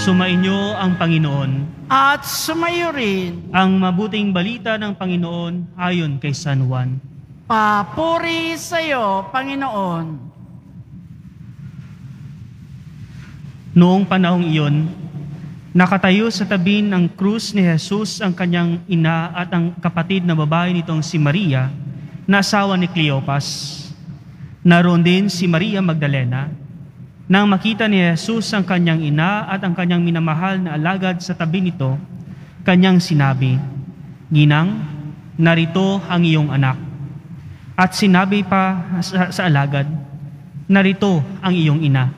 Sumainyo ang Panginoon. At sumayo rin. Ang mabuting balita ng Panginoon ayon kay San Juan. Papuri sa iyo, Panginoon. Noong panahong iyon, nakatayo sa tabi ng krus ni Jesus ang kanyang ina at ang kapatid na babae nitong si Maria, na asawa ni Cleopas. Naroon din si Maria Magdalena. Nang makita ni Jesus ang kanyang ina at ang kanyang minamahal na alagad sa tabi nito, kanyang sinabi, "Ginang, narito ang iyong anak." At sinabi pa sa alagad, "Narito ang iyong ina."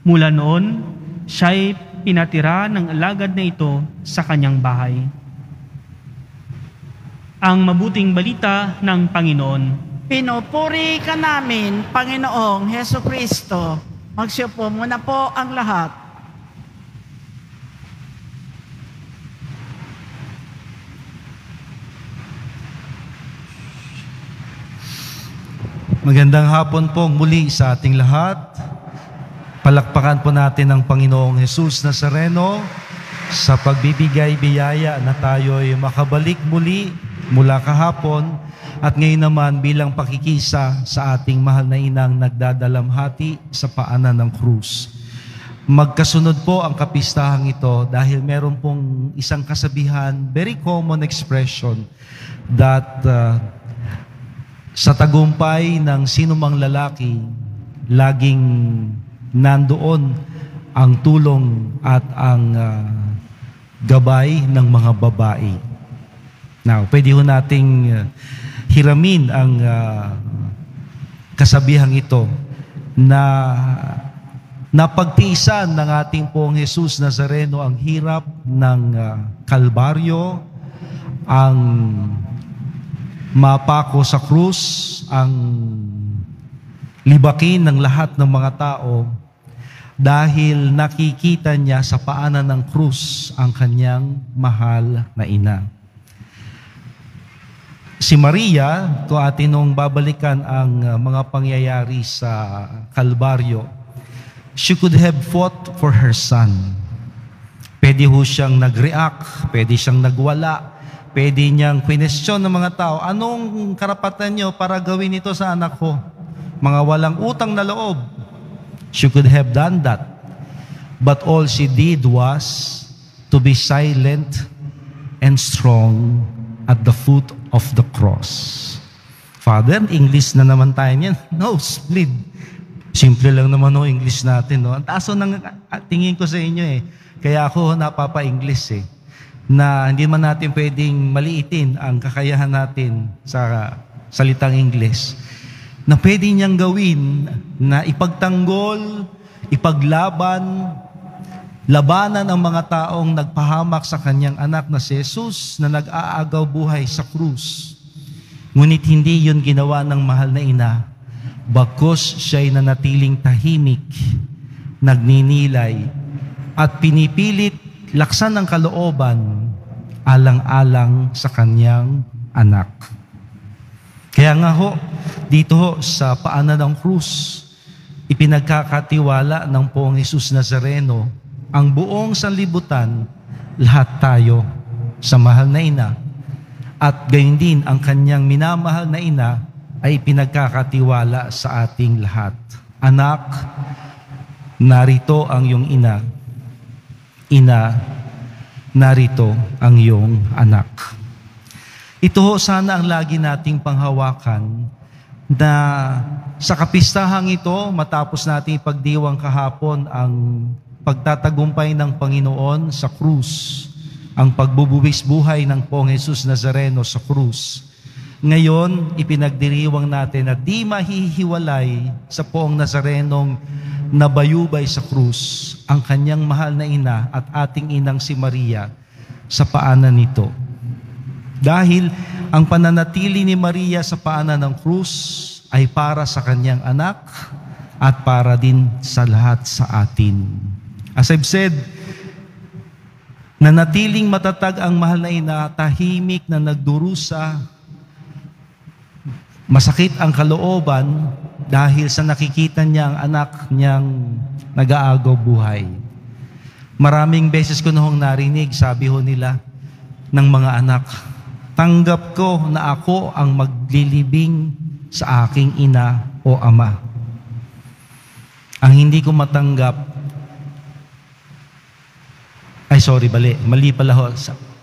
Mula noon, siya'y pinatira ng alagad na ito sa kanyang bahay. Ang mabuting balita ng Panginoon. Pinupuri ka namin, Panginoong Heso Kristo. Magsiupo muna po ang lahat. Magandang hapon po muli sa ating lahat. Palakpakan po natin ang Panginoong Jesus Nazareno sa pagbibigay biyaya na tayo'y makabalik muli mula kahapon at ngayon naman bilang pakikisa sa ating mahal na inang nagdadalamhati sa paanan ng krus. Magkasunod po ang kapistahang ito dahil meron pong isang kasabihan, very common expression that sa tagumpay ng sinumang lalaki, laging nandoon ang tulong at ang gabay ng mga babae. Now, pwede ho nating hiramin ang kasabihang ito na napagtiisan ng ating pong Jesus Nazareno ang hirap ng Kalbaryo, ang mapako sa krus, ang libakin ng lahat ng mga tao dahil nakikita niya sa paanan ng krus ang kanyang mahal na ina. Si Maria, to atin nung babalikan ang mga pangyayari sa Kalbaryo, she could have fought for her son. Pwede ho siyang nag-react, pwede siyang nagwala, pwede niyang question ng mga tao, anong karapatan niyo para gawin ito sa anak ko? Mga walang utang na loob. She could have done that. But all she did was to be silent and strong at the foot of the cross. Father, English na naman tayo niyan. No, split. Simple lang naman o English natin. No? Ang taso ng tingin ko sa inyo eh. Kaya ako napapa-English eh. Na hindi man natin pwedeng maliitin ang kakayahan natin sa salitang English. Na pwede niyang gawin na ipagtanggol, ipaglaban, labanan ang mga taong nagpahamak sa kanyang anak na si Jesus na nag-aagaw buhay sa krus. Ngunit hindi yun ginawa ng mahal na ina, bagkus siya'y nanatiling tahimik, nagninilay, at pinipilit laksan ng kalooban alang-alang sa kanyang anak. Kaya nga ho, dito ho sa paanan ng krus, ipinagkakatiwala ng Poong Jesus Nazareno ang buong sanlibutan, lahat tayo sa mahal na ina. At gayon din ang kanyang minamahal na ina ay pinagkakatiwala sa ating lahat. Anak, narito ang iyong ina. Ina, narito ang iyong anak. Ito ho sana ang lagi nating panghawakan na sa kapistahang ito, matapos nating ipagdiwang kahapon ang pagtatagumpay ng Panginoon sa krus, ang pagbubuwis buhay ng Poong Jesus Nazareno sa krus. Ngayon, ipinagdiriwang natin na di mahihiwalay sa Poong Nazarenong nabayubay sa krus ang kanyang mahal na ina at ating inang si Maria sa paanan nito. Dahil ang pananatili ni Maria sa paanan ng krus ay para sa kanyang anak at para din sa lahat sa atin. As I've said, nanatiling matatag ang mahal na ina, tahimik na nagdurusa, masakit ang kalooban dahil sa nakikita niya ang anak niyang nag-aagaw buhay. Maraming beses ko noong narinig, sabi ho nila ng mga anak, tanggap ko na ako ang maglilibing sa aking ina o ama. Ang hindi ko matanggap, mali pala ho.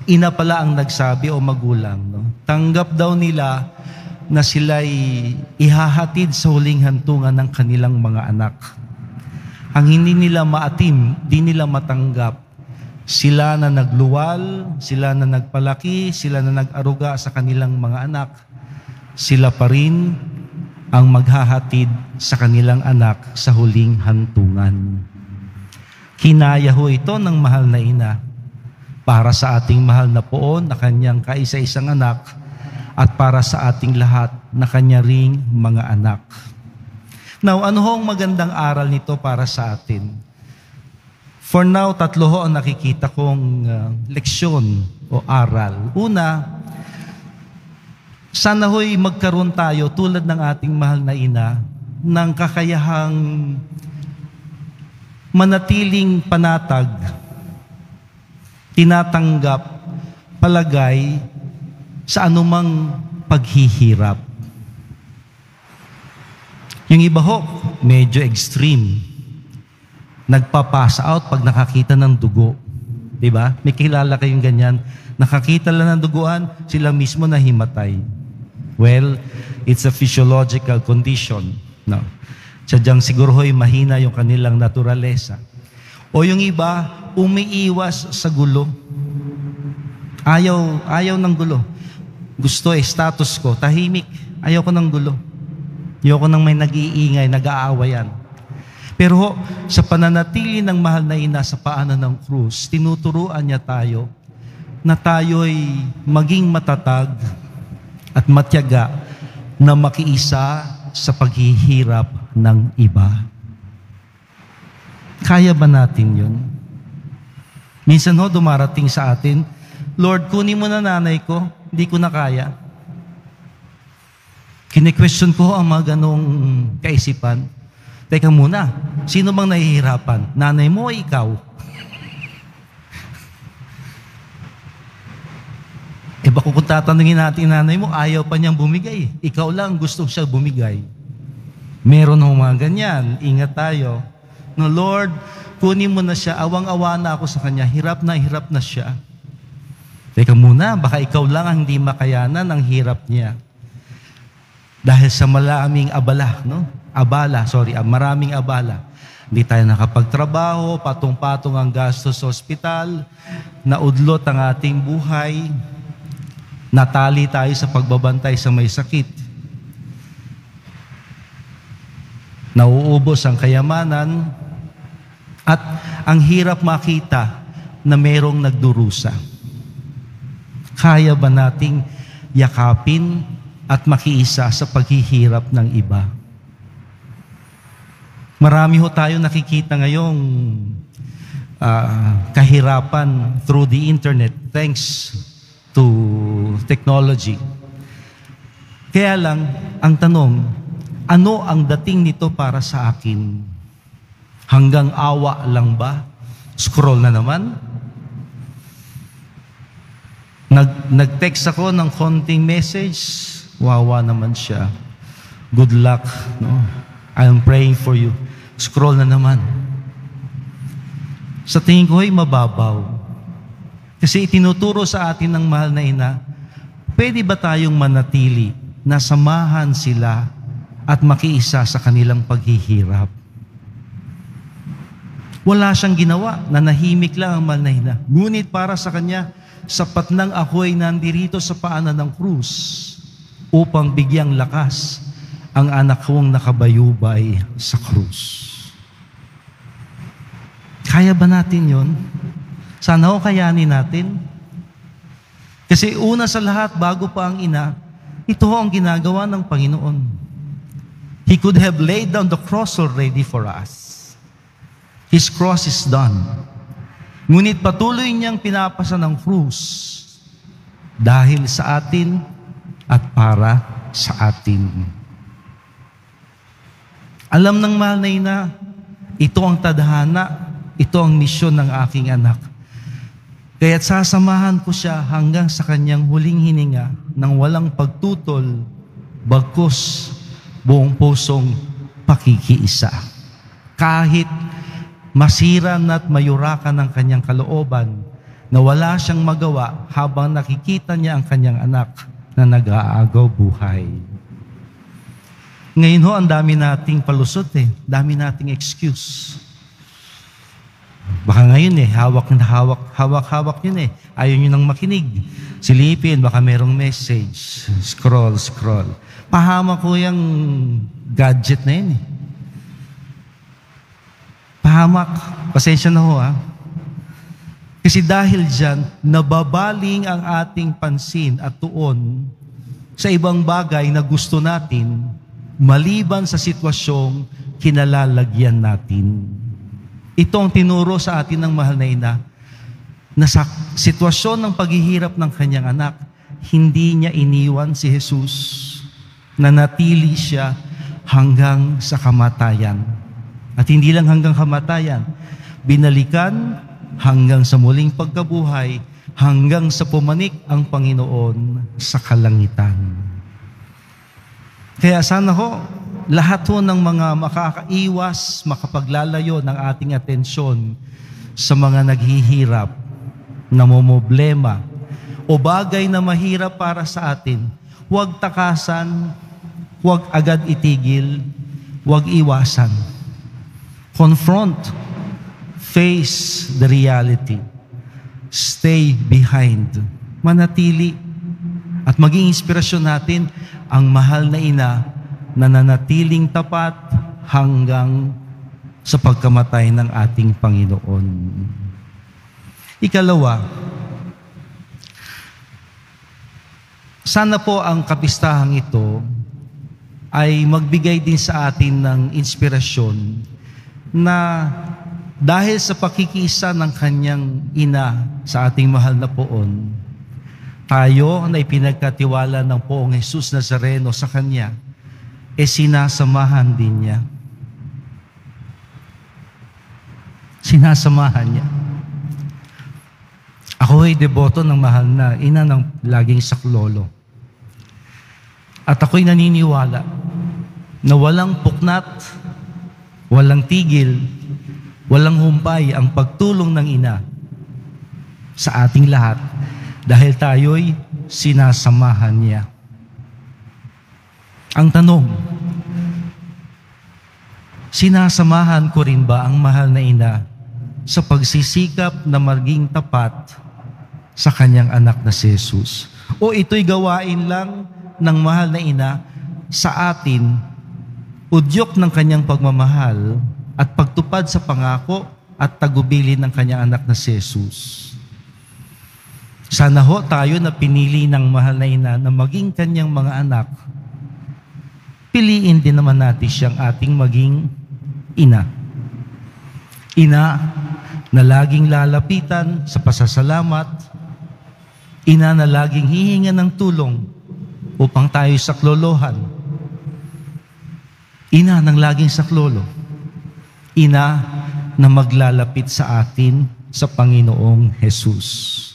Ina pala ang nagsabi o magulang. No? Tanggap daw nila na sila'y ihahatid sa huling hantungan ng kanilang mga anak. Ang hindi nila maatim, di nila matanggap, sila na nagluwal, sila na nagpalaki, sila na nag-aruga sa kanilang mga anak, sila pa rin ang maghahatid sa kanilang anak sa huling hantungan. Kinaya ho ito ng mahal na ina para sa ating mahal na poon na kanyang kaisa-isang anak at para sa ating lahat na kanya ring mga anak. Now, ano ho ang magandang aral nito para sa atin? For now, 3 ho ang nakikita kong leksyon o aral. Una, sana ho'y magkaroon tayo tulad ng ating mahal na ina ng kakayahang manatiling panatag, tinatanggap, palagay sa anumang paghihirap. Yung iba ho, medyo extreme. Nagpa-pass out pag nakakita ng dugo. Diba? May kilala kayong ganyan. Nakakita lang ng duguan, sila mismo nahimatay. Well, it's a physiological condition. No. Sadyang siguro ho'y mahina yung kanilang naturalesa. O yung iba, umiiwas sa gulo. Ayaw ng gulo. Gusto status ko, tahimik. Ayaw ko ng gulo. Ayoko nang may nag-iingay, nag-aawayan. Pero ho, sa pananatili ng mahal na ina sa paanan ng krus, tinuturuan niya tayo na tayo'y maging matatag at matyaga na makiisa sa paghihirap ng iba. Kaya ba natin yun? Minsan ho, dumarating sa atin, Lord, kunin mo na nanay ko, hindi ko na kaya. Kine-question ko ang mga ganong kaisipan. Teka muna, sino bang nahihirapan? Nanay mo o ikaw? Baka kung tatanungin natin nanay mo, ayaw pa niyang bumigay. Ikaw lang gusto siya bumigay. Meron ng mga ganyan. Ingat tayo. No, Lord, kunin mo na siya. Awang-awa na ako sa kanya. Hirap na siya. Teka muna, baka ikaw lang ang hindi makayanan ang hirap niya. Dahil sa maraming maraming abala. Hindi tayo nakapagtrabaho, patong-patong ang gastos sa ospital, naudlot ang ating buhay, natali tayo sa pagbabantay sa may sakit. Nauubos ang kayamanan, at ang hirap makita na merong nagdurusa. Kaya ba nating yakapin at makiisa sa paghihirap ng iba? Marami ho tayo nakikita ngayong kahirapan through the internet thanks to technology. Kaya lang, ang tanong, ano ang dating nito para sa akin? Hanggang awa lang ba? Scroll na naman? Nag-text ako ng konting message, wawa naman siya. Good luck. No? I'm praying for you. Scroll na naman. Sa tingin ko ay mababaw. Kasi itinuturo sa atin ng mahal na ina, pwede ba tayong manatili na samahan sila at makiisa sa kanilang paghihirap? Wala siyang ginawa, nanahimik lang ang mahal na ina. Ngunit para sa kanya, sapat nang ako ay nandirito sa paanan ng krus upang bigyang lakas ang anak kong nakabayubay sa krus. Kaya ba natin yon? Sana ho kayanin natin. Kasi una sa lahat, bago pa ang ina, ito ho ang ginagawa ng Panginoon. He could have laid down the cross already for us. His cross is done. Ngunit patuloy niyang pinapasa ng krus dahil sa atin at para sa atin. Alam ng mahal na ina, ito ang tadhana ito ang misyon ng aking anak. Kaya't sasamahan ko siya hanggang sa kanyang huling hininga ng walang pagtutol, bagkus buong pusong pakikiisa. Kahit masiran at mayurakan ang kanyang kalooban, na wala siyang magawa habang nakikita niya ang kanyang anak na nag-aagaw buhay. Ngayon ho, ang dami nating palusot dami nating excuse. Baka ngayon hawak yun Ayaw nyo nang makinig. Silipin, baka merong message. Scroll. Pahama ko yung gadget na yun Pahamak. Pasensya na ho Kasi dahil dyan, nababaling ang ating pansin at tuon sa ibang bagay na gusto natin maliban sa sitwasyong kinalalagyan natin. Ito ang tinuro sa atin ng mahal na ina na sa sitwasyon ng paghihirap ng kanyang anak, hindi niya iniwan si Jesus, na natili siya hanggang sa kamatayan. At hindi lang hanggang kamatayan, binalikan hanggang sa muling pagkabuhay, hanggang sa pumanik ang Panginoon sa kalangitan. Kaya sana ho, lahat ho ng mga makakaiwas, makapaglalayo ng ating atensyon sa mga naghihirap, namomblema, o bagay na mahirap para sa atin, huwag takasan, huwag agad itigil, huwag iwasan. Confront, face the reality, stay behind, manatili, at maging inspirasyon natin ang mahal na ina na nanatiling tapat hanggang sa pagkamatay ng ating Panginoon. Ikalawa, sana po ang kapistahang ito ay magbigay din sa atin ng inspirasyon na dahil sa pakikiisa ng kanyang ina sa ating mahal na poon, tayo na ipinagkatiwala ng Poong Jesus Nazareno sa kanya, sinasamahan din niya. Sinasamahan niya. Ako ay deboto ng mahal na ina ng laging saklolo. At ako'y naniniwala na walang puknat, walang tigil, walang humpay ang pagtulong ng ina sa ating lahat dahil tayo'y sinasamahan niya. Ang tanong, sinasamahan ko rin ba ang mahal na ina sa pagsisikap na maging tapat sa kanyang anak na si Jesus? O ito'y gawain lang ng mahal na ina sa atin, udyok ng kanyang pagmamahal at pagtupad sa pangako at tagubilin ng kanyang anak na si Jesus? Sana ho tayo na pinili ng mahal na ina na maging kanyang mga anak, piliin din naman natin siyang ating maging ina. Ina na laging lalapitan sa pasasalamat, ina na laging hihinga ng tulong upang tayo saklolohan, ina ng laging saklolo, ina na maglalapit sa atin sa Panginoong Jesus.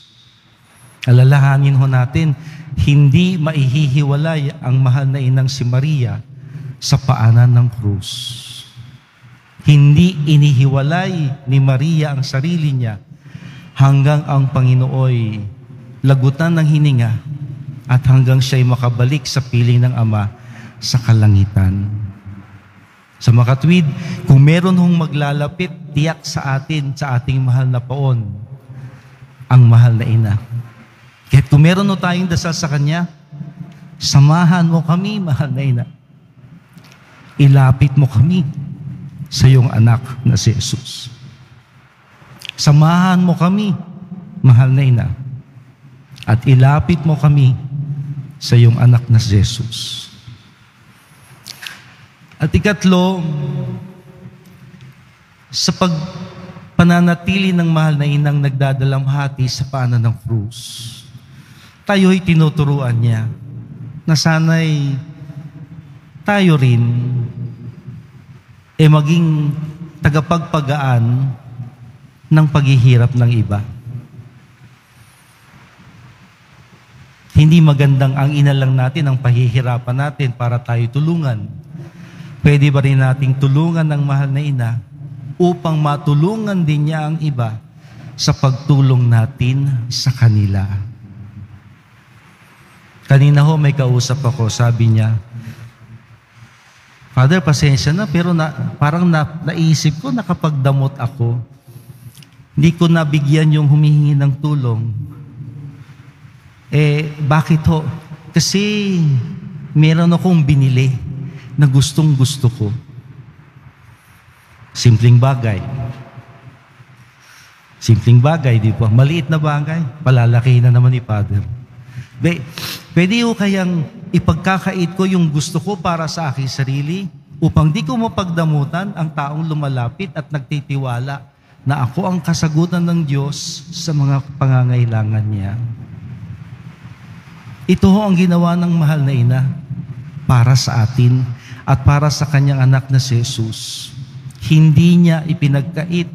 Alalahanin ho natin, hindi maihihiwalay ang mahal na inang si Maria sa paanan ng krus. Hindi inihiwalay ni Maria ang sarili niya hanggang ang Panginooy lagutan ng hininga at hanggang siya'y makabalik sa piling ng Ama sa kalangitan. Sa makatwid, kung meron hong maglalapit, tiyak sa atin, sa ating mahal na poon, ang mahal na ina. Kahit kung meron ho tayong dasal sa Kanya, samahan mo kami, mahal na ina. Ilapit mo kami sa iyong anak na si Jesus. Samahan mo kami, mahal na ina. At ilapit mo kami sa iyong anak na si Jesus. At ikatlo, sa pagpananatili ng mahal na inang nagdadalamhati sa paanan ng krus, tayo'y tinuturuan niya na sana'y tayo rin maging tagapagpagaan ng paghihirap ng iba. Hindi magandang ang ina lang natin ang pahihirapan natin para tayo tulungan. Pwede ba rin nating tulungan ng mahal na ina upang matulungan din niya ang iba sa pagtulong natin sa kanila? Kanina ho may kausap ako, sabi niya, Father, pasensya na, pero parang naisip ko nakapagdamot ako. Hindi ko nabigyan yung humihingi ng tulong. Bakit ho? Kasi meron akong binili na gustong-gusto ko. Simpleng bagay. Simpleng bagay, di ba? Maliit na bagay, palalaki na naman ni Father. Pwede ho kayang ipagkakait ko yung gusto ko para sa aking sarili upang di ko mapagdamutan ang taong lumalapit at nagtitiwala na ako ang kasagutan ng Diyos sa mga pangangailangan niya. Ito ho ang ginawa ng mahal na ina para sa atin at para sa kanyang anak na si Jesus. Hindi niya ipinagkait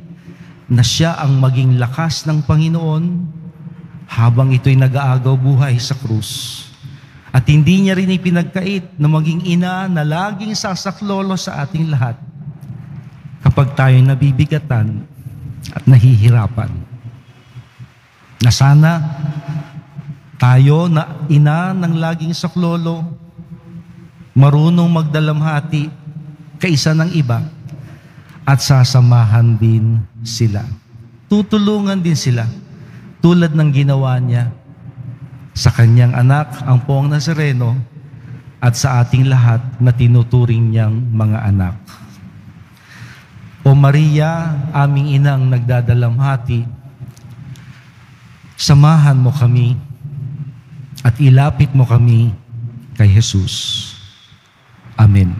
na siya ang maging lakas ng Panginoon habang ito'y nag-aagaw buhay sa krus. At hindi niya rin ipinagkait na maging ina na laging sasaklolo sa ating lahat kapag tayo'y nabibigatan at nahihirapan. Na sana tayo na ina ng laging saklolo, marunong magdalamhati kaisa ng iba at sasamahan din sila. Tutulungan din sila tulad ng ginawa niya sa kanyang anak, ang Poong Nazareno, at sa ating lahat na tinuturing niyang mga anak. O Maria, aming inang nagdadalamhati, samahan mo kami at ilapit mo kami kay Jesus. Amen.